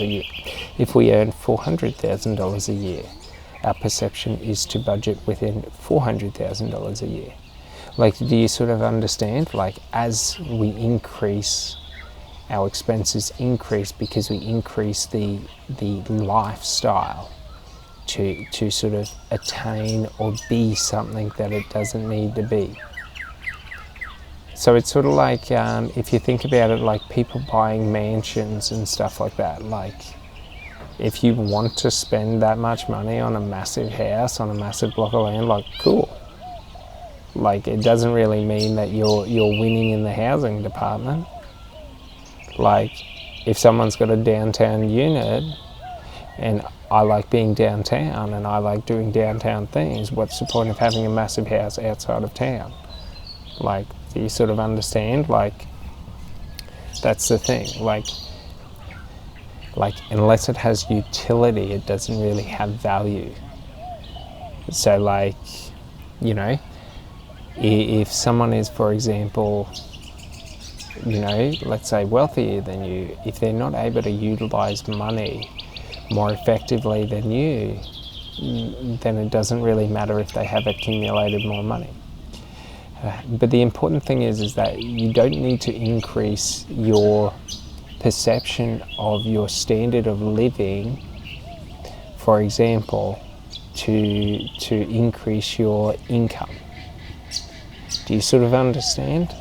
a year. If we earn $400,000 a year, our perception is to budget within $400,000 a year. Like, do you sort of understand? Like, as we increase, our expenses increase because we increase the lifestyle to sort of attain or be something that it doesn't need to be. So it's sort of like, if you think about it, like people buying mansions and stuff like that. Like, if you want to spend that much money on a massive house, on a massive block of land, like, cool. Like, it doesn't really mean that you're winning in the housing department. Like, if someone's got a downtown unit, and I like being downtown and I like doing downtown things, what's the point of having a massive house outside of town? Like, do you sort of understand? Like, that's the thing. Like unless it has utility, it doesn't really have value. So, like, you know, if someone is, for example, you know, let's say wealthier than you, if they're not able to utilize money more effectively than you, then it doesn't really matter if they have accumulated more money. But the important thing is that you don't need to increase your perception of your standard of living, for example, to increase your income. Do you sort of understand?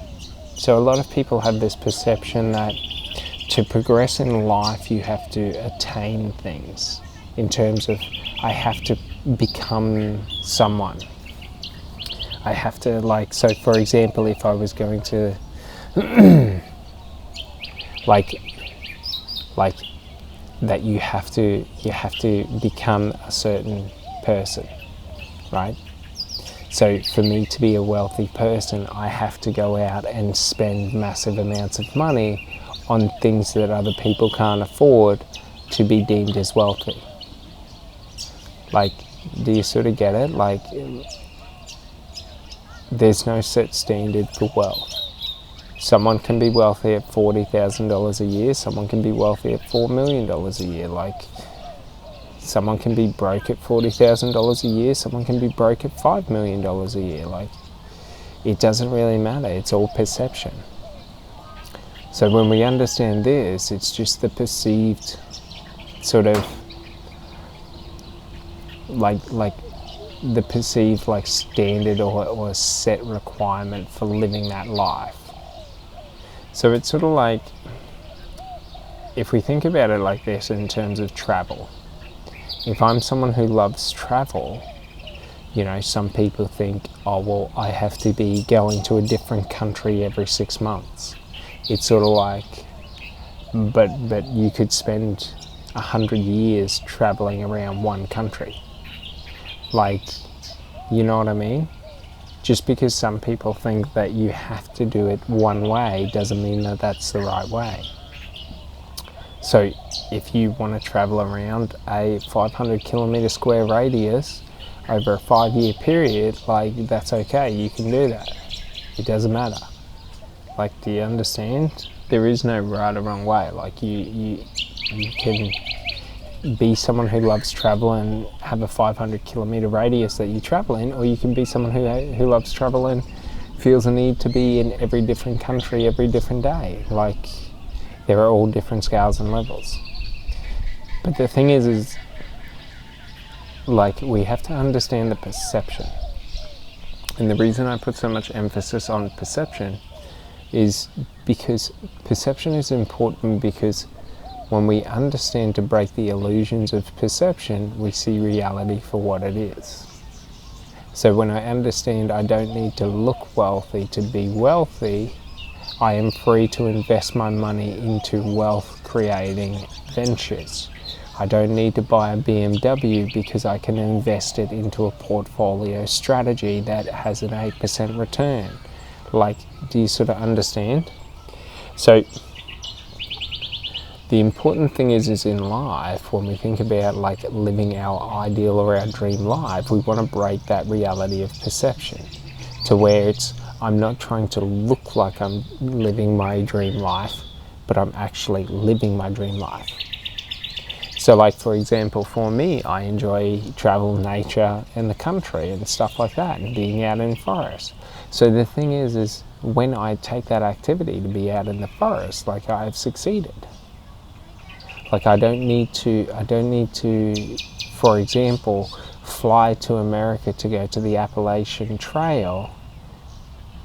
So a lot of people have this perception that to progress in life you have to attain things, in terms of, I have to become someone. I have to, like, so for example, if I was going to like that you have to become a certain person, right? So for me to be a wealthy person, I have to go out and spend massive amounts of money on things that other people can't afford to be deemed as wealthy. Like, do you sort of get it? Like, there's no set standard for wealth. Someone can be wealthy at $40,000 a year, someone can be wealthy at $4 million a year. Like, someone can be broke at $40,000 a year, someone can be broke at $5 million a year. Like, it doesn't really matter, it's all perception. So when we understand this, it's just the perceived sort of like the perceived like standard or set requirement for living that life. So it's sort of like, if we think about it like this in terms of travel, if I'm someone who loves travel, you know, some people think, oh, well, I have to be going to a different country every 6 months. It's sort of like, but you could spend 100 years traveling around one country. Like, you know what I mean? Just because some people think that you have to do it one way doesn't mean that that's the right way. So if you want to travel around a 500 kilometre square radius over a 5-year period, like, that's okay, you can do that. It doesn't matter. Like, do you understand? There is no right or wrong way. Like, you can be someone who loves travel and have a 500 kilometre radius that you travel in, or you can be someone who loves travel and feels a need to be in every different country every different day. Like, there are all different scales and levels. But the thing is like, we have to understand the perception. And the reason I put so much emphasis on perception is because perception is important, because when we understand to break the illusions of perception, we see reality for what it is. So when I understand I don't need to look wealthy to be wealthy, I am free to invest my money into wealth creating ventures. I don't need to buy a BMW because I can invest it into a portfolio strategy that has an 8% return. Like, do you sort of understand? So the important thing is in life, when we think about like living our ideal or our dream life, we want to break that reality of perception to where it's, I'm not trying to look like I'm living my dream life, but I'm actually living my dream life. So like, for example, for me, I enjoy travel, nature, and the country and stuff like that, and being out in forest. So the thing is when I take that activity to be out in the forest, like, I've succeeded. Like, I don't need to, for example, fly to America to go to the Appalachian Trail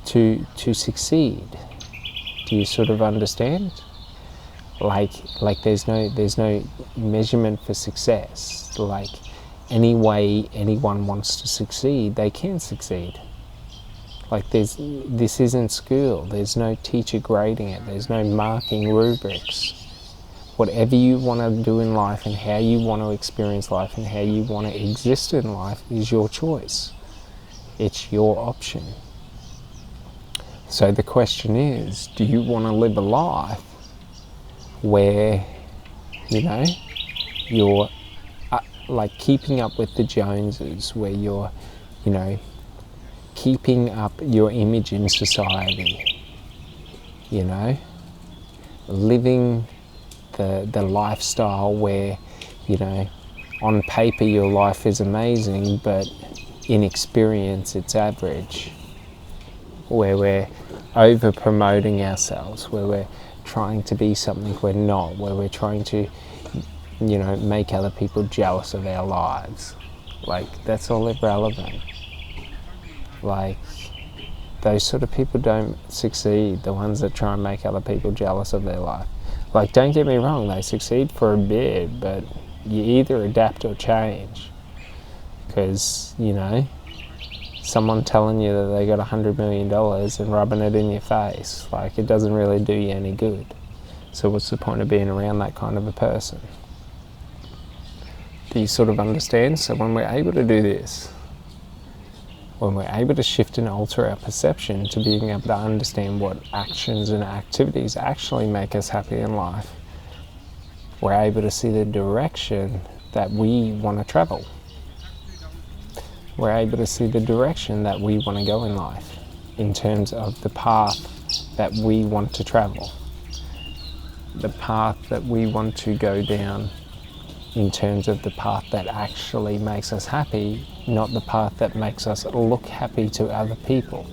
to succeed. Do you sort of understand? Like there's no measurement for success. Like, any way anyone wants to succeed, they can succeed. Like, this isn't school. There's no teacher grading it. There's no marking rubrics. Whatever you want to do in life and how you want to experience life and how you want to exist in life is your choice. It's your option. So the question is, do you want to live a life where, you're like keeping up with the Joneses, where you're, keeping up your image in society, living the lifestyle where, on paper your life is amazing, but in experience it's average, where we're over promoting ourselves, where we're trying to be something we're not, where we're trying to, make other people jealous of our lives. Like, that's all irrelevant. Like, those sort of people don't succeed, the ones that try and make other people jealous of their life. Like, don't get me wrong, they succeed for a bit, but you either adapt or change. Because, someone telling you that they got $100 million and rubbing it in your face, like, it doesn't really do you any good. So what's the point of being around that kind of a person? Do you sort of understand? So when we're able to do this, when we're able to shift and alter our perception to being able to understand what actions and activities actually make us happy in life, we're able to see the direction that we want to travel. We're able to see the direction that we want to go in life in terms of the path that we want to travel, the path that we want to go down in terms of the path that actually makes us happy, not the path that makes us look happy to other people.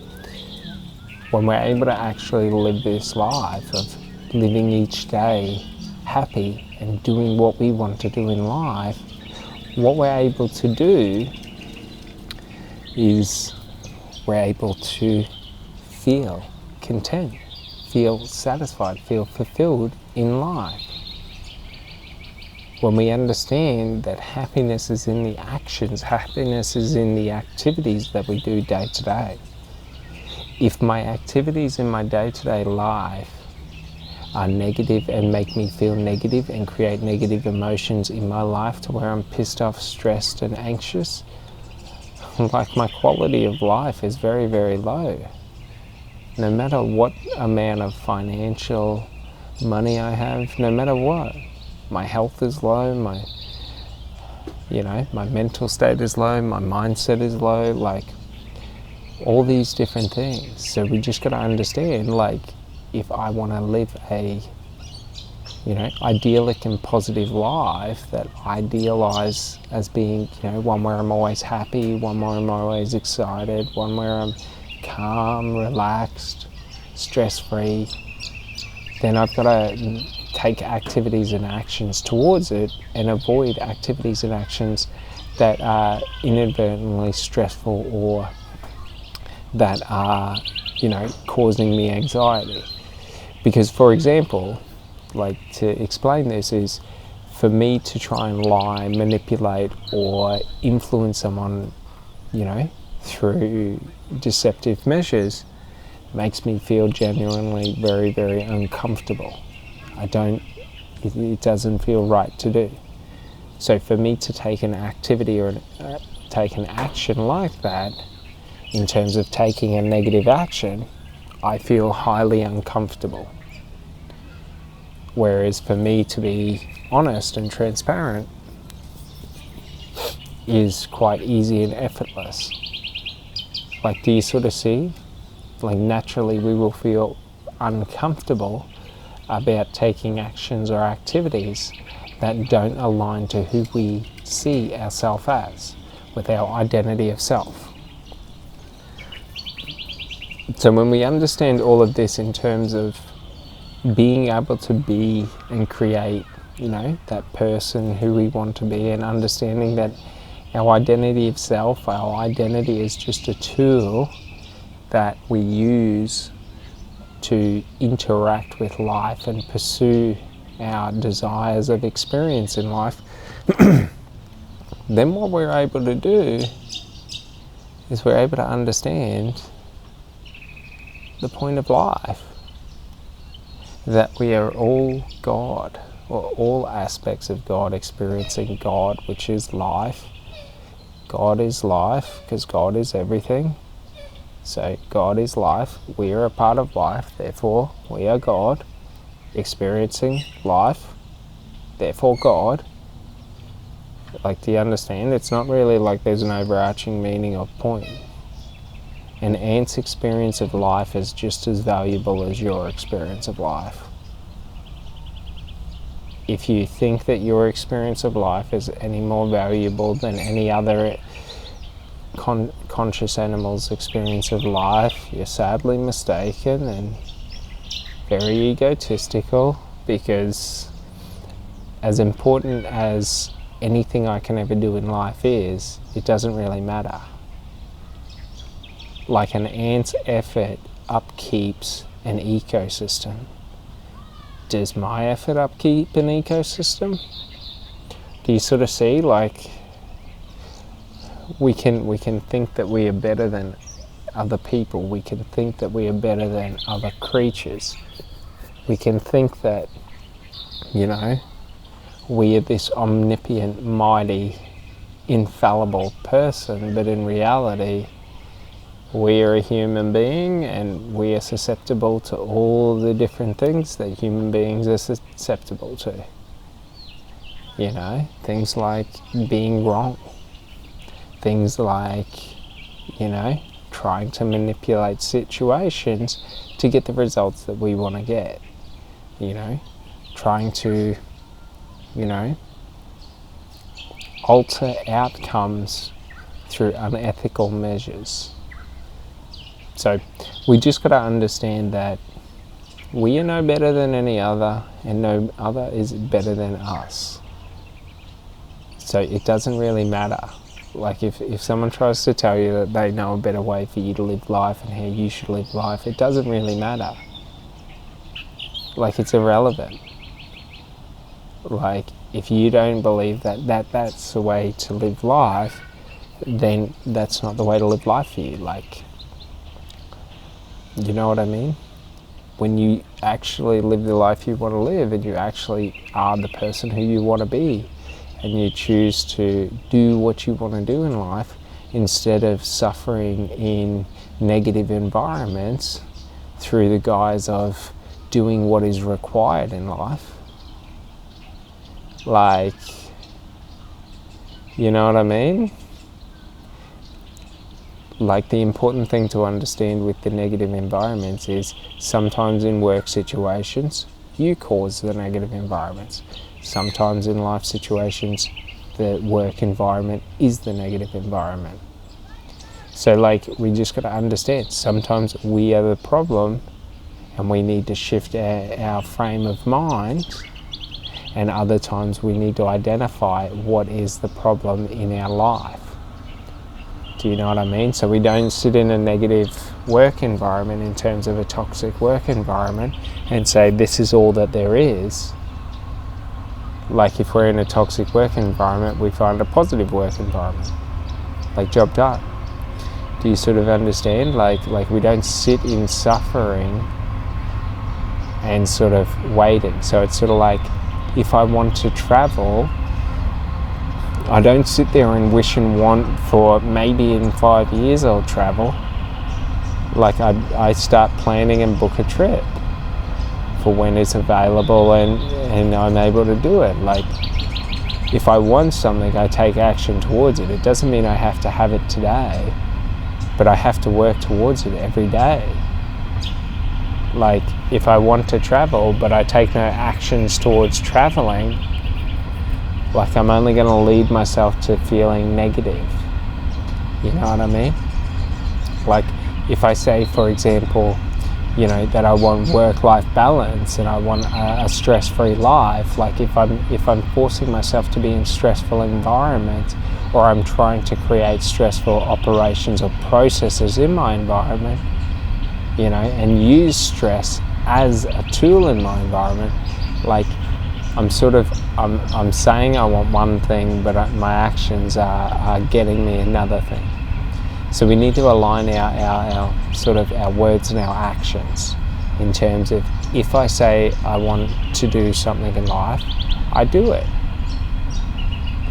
When we're able to actually live this life of living each day happy and doing what we want to do in life, what we're able to do is we're able to feel content, feel satisfied, feel fulfilled in life. When we understand that happiness is in the actions, happiness is in the activities that we do day to day. If my activities in my day-to-day life are negative and make me feel negative and create negative emotions in my life to where I'm pissed off, stressed and anxious, like, my quality of life is very, very low. No matter what amount of financial money I have, no matter what, my health is low, my mental state is low, my mindset is low, like, all these different things. So we just got to understand, like, if I want to live a idyllic and positive life that I idealize as being, one where I'm always happy, one where I'm always excited, one where I'm calm, relaxed, stress-free, then I've got to take activities and actions towards it and avoid activities and actions that are inadvertently stressful or that are, causing me anxiety. Because, for example, like, to explain this is, for me to try and lie, manipulate or influence someone, through deceptive measures makes me feel genuinely very, very uncomfortable. It doesn't feel right to do. So for me to take an activity or take an action like that, in terms of taking a negative action, I feel highly uncomfortable. Whereas for me to be honest and transparent is quite easy and effortless. Like, do you sort of see? Like, naturally we will feel uncomfortable about taking actions or activities that don't align to who we see ourselves as, with our identity of self. So when we understand all of this in terms of being able to be and create, that person who we want to be, and understanding that our identity of self, our identity is just a tool that we use to interact with life and pursue our desires of experience in life, then what we're able to do is we're able to understand the point of life, that we are all God, or all aspects of God, experiencing God, which is life. God is life because God is everything. So God is life, we are a part of life, therefore we are God, experiencing life, therefore God. Like, do you understand? It's not really like there's an overarching meaning or point. An ant's experience of life is just as valuable as your experience of life. If you think that your experience of life is any more valuable than any other conscious animal's experience of life, you're sadly mistaken and very egotistical, because as important as anything I can ever do in life is, it doesn't really matter. Like, an ant's effort upkeeps an ecosystem. Does my effort upkeep an ecosystem? Do you sort of see, like, we can think that we are better than other people. We can think that we are better than other creatures. We can think that, we are this omnipotent, mighty, infallible person, but in reality, we are a human being and we are susceptible to all the different things that human beings are susceptible to. Things like being wrong. Things like, trying to manipulate situations to get the results that we want to get. Trying to, alter outcomes through unethical measures. So we just got to understand that we are no better than any other, and no other is better than us. So it doesn't really matter. Like, if someone tries to tell you that they know a better way for you to live life and how you should live life, it doesn't really matter. Like, it's irrelevant. Like, if you don't believe that's the way to live life, then that's not the way to live life for you. Like, you know what I mean? When you actually live the life you want to live, and you actually are the person who you want to be, and you choose to do what you want to do in life instead of suffering in negative environments through the guise of doing what is required in life. Like, you know what I mean? Like, the important thing to understand with the negative environments is sometimes in work situations, you cause the negative environments. Sometimes in life situations, the work environment is the negative environment. So, like, we just got to understand, sometimes we are the problem and we need to shift our frame of mind, and other times we need to identify what is the problem in our life. Do you know what I mean? So we don't sit in a negative work environment, in terms of a toxic work environment, and say this is all that there is. Like, if we're in a toxic work environment, we find a positive work environment. Like, job done. Do you sort of understand? Like we don't sit in suffering and sort of waiting. So it's sort of like, if I want to travel, I don't sit there and wish and want for maybe in 5 years I'll travel. Like, I start planning and book a trip for when it's available and I'm able to do it. Like, if I want something, I take action towards it. It doesn't mean I have to have it today, but I have to work towards it every day. Like, if I want to travel but I take no actions towards traveling, Like, I'm only going to lead myself to feeling negative. You know what I mean? Like, if I say, for example, you know, that I want work-life balance and I want a stress-free life, like if I'm forcing myself to be in stressful environments, or I'm trying to create stressful operations or processes in my environment, you know, and use stress as a tool in my environment, like I'm saying I want one thing, but my actions are getting me another thing. So we need to align our words and our actions in terms of, if I say I want to do something in life, I do it.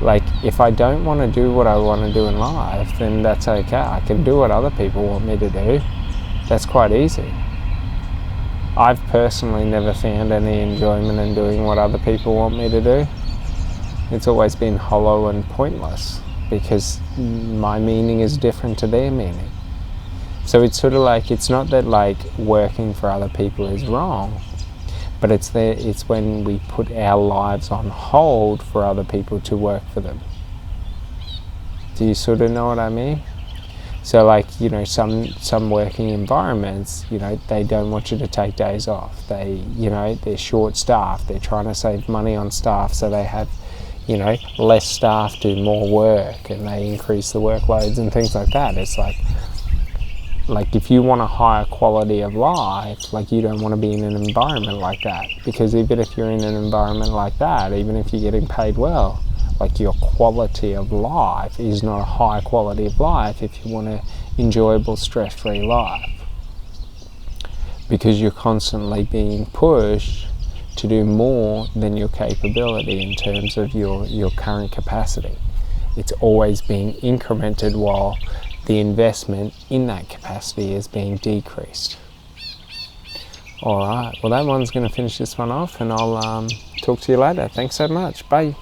Like, if I don't want to do what I want to do in life, then that's okay. I can do what other people want me to do. That's quite easy. I've personally never found any enjoyment in doing what other people want me to do. It's always been hollow and pointless, because my meaning is different to their meaning. So it's sort of like, it's not that like working for other people is wrong, but it's when we put our lives on hold for other people to work for them. Do you sort of know what I mean? So like, you know, some working environments, you know, they don't want you to take days off. They're short staffed. They're trying to save money on staff, so they have, you know, less staff do more work, and they increase the workloads and things like that. It's like if you want a higher quality of life, like, you don't want to be in an environment like that, because even if you're in an environment like that, even if you're getting paid well, like, your quality of life is not a high quality of life if you want an enjoyable, stress-free life, because you're constantly being pushed to do more than your capability in terms of your current capacity. It's always being incremented while the investment in that capacity is being decreased. Alright, well, that one's going to finish this one off, and I'll talk to you later. Thanks so much. Bye.